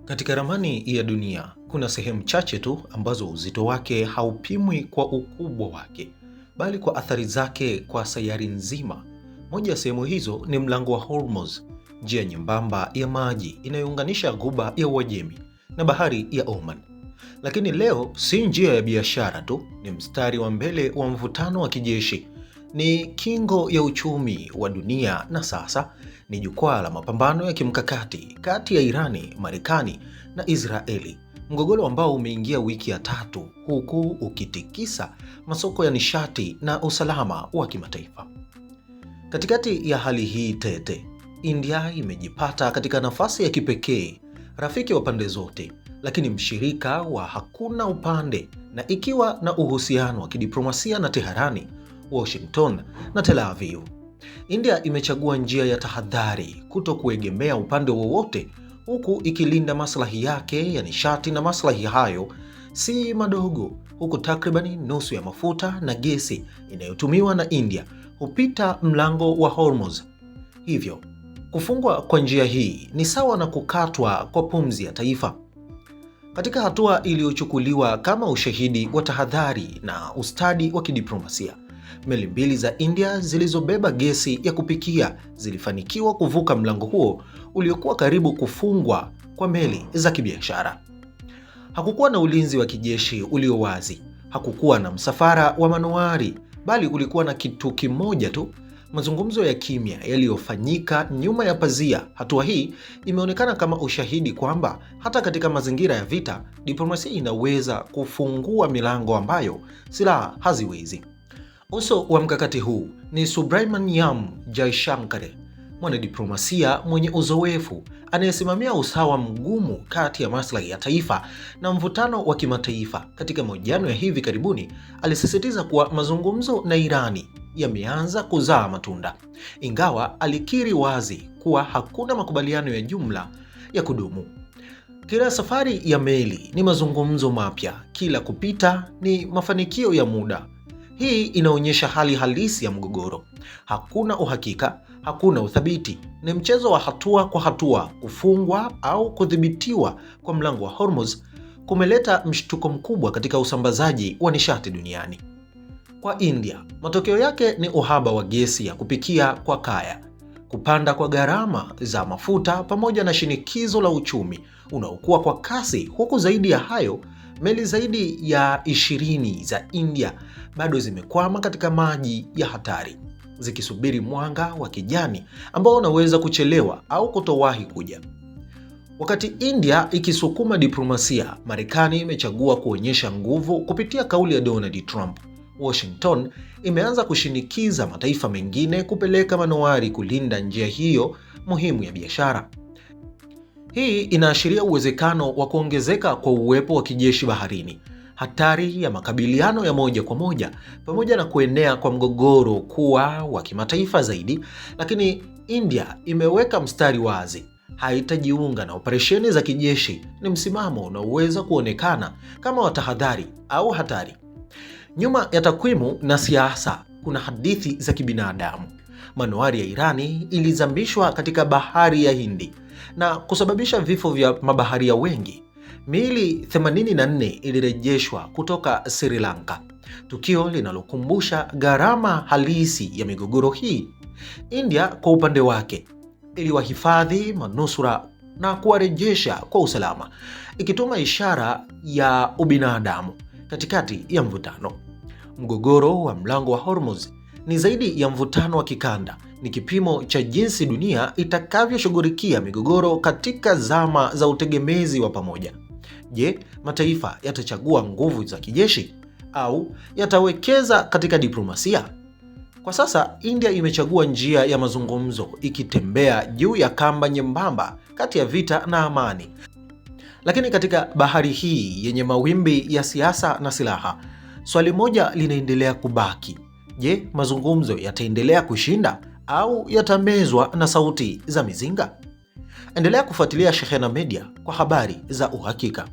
Katika ramani ya dunia, kuna sehemu chache tu ambazo uzito wake haupimwi kwa ukubwa wake, bali kwa athari zake kwa sayari nzima. Moja ya sehemu hizo ni mlango wa Hormuz, njia nyembamba ya maji inayounganisha ghuba ya Uajemi na bahari ya Oman. Lakini leo si njia ya biashara tu, ni mstari wa mbele wa mvutano wa kijeshi, ni kingo ya uchumi wa dunia, na sasa ni jukwaa la mapambano ya kimkakati kati ya Irani, Marekani na Israeli. Mgogoro ambao umeingia wiki ya tatu, huku ukitikisa masoko ya nishati na usalama wa kimataifa. Katikati ya hali hii tete, India imejipata katika nafasi ya kipekee, rafiki wa pande zote, lakini mshirika wa hakuna upande, na ikiwa na uhusiano wa kidiplomasia na Teherani, Washington na Tel Aviv. India imechagua njia ya tahadhari, kuto kuegemea upande wowote, huku ikilinda maslahi yake ya nishati, na maslahi hayo si madogo, huku takribani nusu ya mafuta na gesi inayotumiwa na India hupita mlango wa Hormuz. Hivyo, kufungwa kwa njia hii ni sawa na kukatwa kwa pumzi ya taifa. Katika hatua iliyochukuliwa kama ushahidi wa tahadhari na ustadi wa kidiplomasia, meli mbili za India zilizobeba gesi ya kupikia zilifanikiwa kuvuka mlango huo uliokuwa karibu kufungwa kwa meli za kibiashara. Hakukuwa na ulinzi wa kijeshi ulio wazi, hakukuwa na msafara wa manowari, bali kulikuwa na kitu kimoja tu: mazungumzo ya kimya yaliyofanyika nyuma ya pazia. Hatua hii imeonekana kama ushahidi kwamba hata katika mazingira ya vita, diplomasia inaweza kufungua milango ambayo silaha haziwezi. Uso wa mkakati huu ni Subrahmanyam Jaishankar, mwanadiplomasia mwenye uzoefu anayesimamia usawa mgumu kati ya maslahi ya taifa na mvutano wa kimataifa. Katika mahojiano ya hivi karibuni, alisisitiza kuwa mazungumzo na Irani yameanza kuzaa matunda, ingawa alikiri wazi kuwa hakuna makubaliano ya jumla ya kudumu. Kila safari ya meli ni mazungumzo mapya, kila kupita ni mafanikio ya muda. Hii inaonyesha hali halisi ya mgogoro. Hakuna uhakika, hakuna uthabiti. Ni mchezo wa hatua kwa hatua. Kufungwa au kudhibitiwa kwa mlango wa Hormuz kumeleta mshtuko mkubwa katika usambazaji wa nishati duniani. Kwa India, matokeo yake ni uhaba wa gesi ya kupikia kwa kaya, kupanda kwa gharama za mafuta, pamoja na shinikizo la uchumi unaokuwa kwa kasi, huku zaidi ya hayo, meli zaidi ya 20 za India bado zimekwama katika maji ya hatari, zikisubiri mwanga wa kijani ambao unaweza kuchelewa au kutowahi kuja. Wakati India ikisukuma diplomasia, Marekani imechagua kuonyesha nguvu kupitia kauli ya Donald Trump. Washington imeanza kushinikiza mataifa mengine kupeleka manowari kulinda njia hiyo muhimu ya biashara. Hii inaashiria uwezekano wa kuongezeka kwa uwepo wa kijeshi baharini, hatari ya makabiliano ya moja kwa moja, pamoja na kuenea kwa mgogoro kuwa wa kimataifa zaidi. Lakini India imeweka mstari wazi: haitajiunga na operesheni za kijeshi. Ni msimamo unaoweza kuonekana kama wa tahadhari au hatari. Nyuma ya takwimu na siasa kuna hadithi za kibinadamu. Manowari ya Irani ilizambishwa katika bahari ya Hindi na kusababisha vifo vya mabaharia wengi. Miili 84 ilirejeshwa kutoka Sri Lanka, tukio linalokumbusha gharama halisi ya migogoro hii. India kwa upande wake iliwahifadhi manusura na kuwarejesha kwa usalama, ikituma ishara ya ubinadamu katikati ya mvutano. Mgogoro wa mlango wa Hormuz ni zaidi ya mvutano wa kikanda, ni kipimo cha jinsi dunia itakavyoshughulikia migogoro katika zama za utegemezi wa pamoja. Je, mataifa yatachagua nguvu za kijeshi au yatawekeza katika diplomasia? Kwa sasa India imechagua njia ya mazungumzo, ikitembea juu ya kamba nyembamba kati ya vita na amani. Lakini katika bahari hii yenye mawimbi ya siasa na silaha, swali moja linaendelea kubaki: je, mazungumzo yataendelea kushinda au yatamezwa na sauti za mizinga? Endelea kufuatilia Shehena Media kwa habari za uhakika.